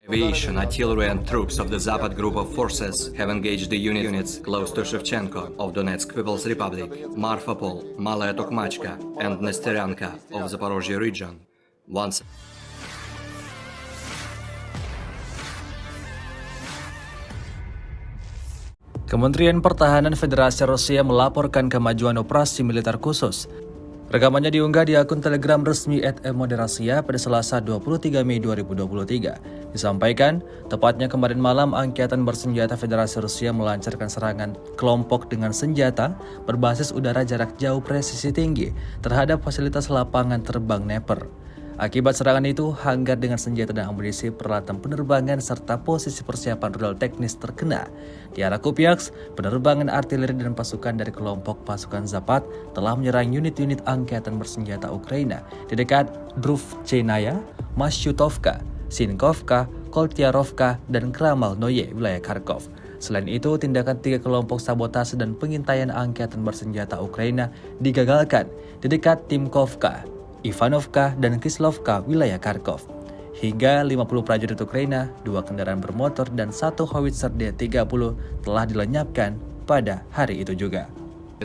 Aviation, artillery and troops of the Zapad group of forces have engaged the units close to Shevchenko of Donetsk People's Republic, Marfapol, Malaya Tokmachka and Nesteryanka of Zaporozhye region. Once Kementerian Pertahanan Federasi Rusia melaporkan kemajuan operasi militer khusus. Rekamannya diunggah di akun Telegram resmi @moderasia pada Selasa 23 Mei 2023. Disampaikan, tepatnya kemarin malam Angkatan Bersenjata Federasi Rusia melancarkan serangan kelompok dengan senjata berbasis udara jarak jauh presisi tinggi terhadap fasilitas lapangan terbang Dnepr. Akibat serangan itu, hanggar dengan senjata dan amunisi, peralatan penerbangan, serta posisi persiapan rudal teknis terkena. Di arah Kupiaks, penerbangan artileri dan pasukan dari Kelompok Pasukan Zapad telah menyerang unit-unit Angkatan Bersenjata Ukraina di dekat Druvchenaya, Mashutovka, Sinkovka, Koltiarovka, dan Kramalnoye, wilayah Kharkov. Selain itu, tindakan 3 kelompok sabotase dan pengintaian Angkatan Bersenjata Ukraina digagalkan di dekat Timkovka, Ivanovka, dan Kislovka, wilayah Kharkov. Hingga 50 prajurit Ukraina, 2 kendaraan bermotor, dan 1 howitzer D-30 telah dilenyapkan pada hari itu juga.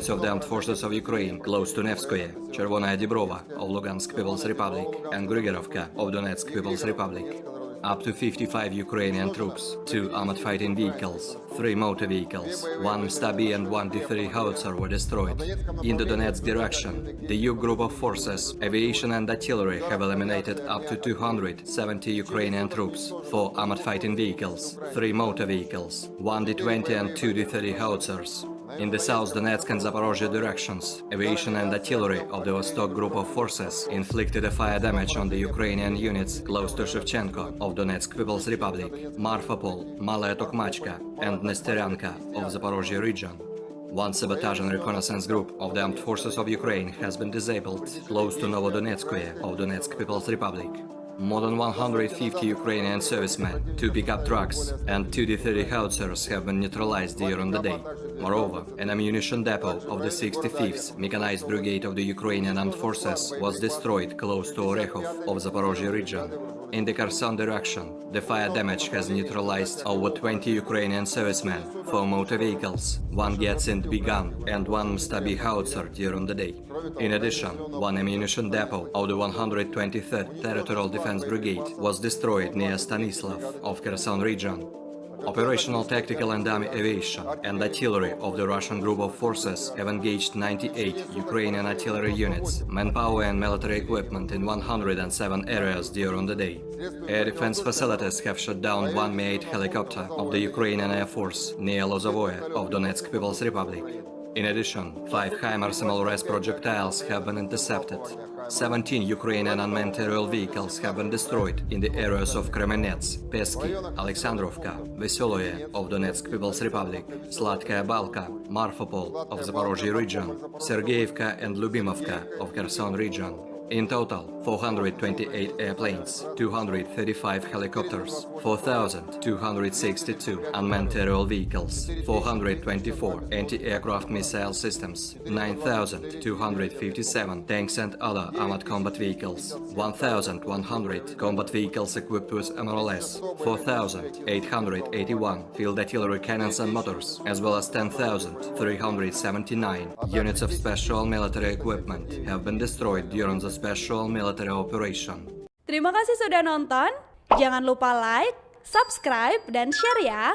of the armed forces of Ukraine close to Nevskoye, Chervonaya Dibrova of Lugansk People's Republic and Grigorovka of Donetsk People's Republic. Up to 55 Ukrainian troops, 2 armored fighting vehicles, 3 motor vehicles, 1 Stabi and 1 D3 howitzer were destroyed. In the Donetsk direction, the U group of forces, aviation and artillery have eliminated up to 270 Ukrainian troops, 4 armored fighting vehicles, 3 motor vehicles, 1 D20 and 2 D30 howitzers. In the South Donetsk and Zaporozhye directions, aviation and artillery of the Vostok group of forces inflicted a fire damage on the Ukrainian units close to Shevchenko of Donetsk People's Republic, Marfapol, Malaya Tokmachka and Nesteryanka of Zaporozhye region. One sabotage and reconnaissance group of the armed forces of Ukraine has been disabled close to Novodonetskoye of Donetsk People's Republic. More than 150 Ukrainian servicemen, 2 pickup trucks and 2 D30 howitzers have been neutralized during the day. Moreover, an ammunition depot of the 65th Mechanized Brigade of the Ukrainian Armed Forces was destroyed close to Orehov of Zaporozhye region. In the Kherson direction, the fire damage has neutralized over 20 Ukrainian servicemen, 4 motor vehicles, 1 Gatsin-B gun and 1 Stabi howitzer during the day. In addition, 1 ammunition depot of the 123rd Territorial Defense Brigade was destroyed near Stanislav of Kherson region. Operational, tactical and army aviation and artillery of the Russian group of forces have engaged 98 Ukrainian artillery units, manpower and military equipment in 107 areas during the day. Air defense facilities have shot down 1 Mi-8 helicopter of the Ukrainian Air Force near Lozovoye of Donetsk People's Republic. In addition, 5 HIMARS MLRS projectiles have been intercepted. 17 Ukrainian unmanned aerial vehicles have been destroyed in the areas of Kremenets, Pesky, Alexandrovka, Vesoloye of Donetsk People's Republic, Sladkaya Balka, Marfapol of Zaporozhye region, Sergeyevka and Lubimovka of Kherson region. In total, 428 airplanes, 235 helicopters, 4,262 unmanned aerial vehicles, 424 anti-aircraft missile systems, 9,257 tanks and other armored combat vehicles, 1,100 combat vehicles equipped with MLRS, 4,881 field artillery cannons and motors, as well as 10,379 units of special military equipment have been destroyed during the special military operation. Terima kasih sudah nonton. Jangan lupa like, subscribe, dan share ya.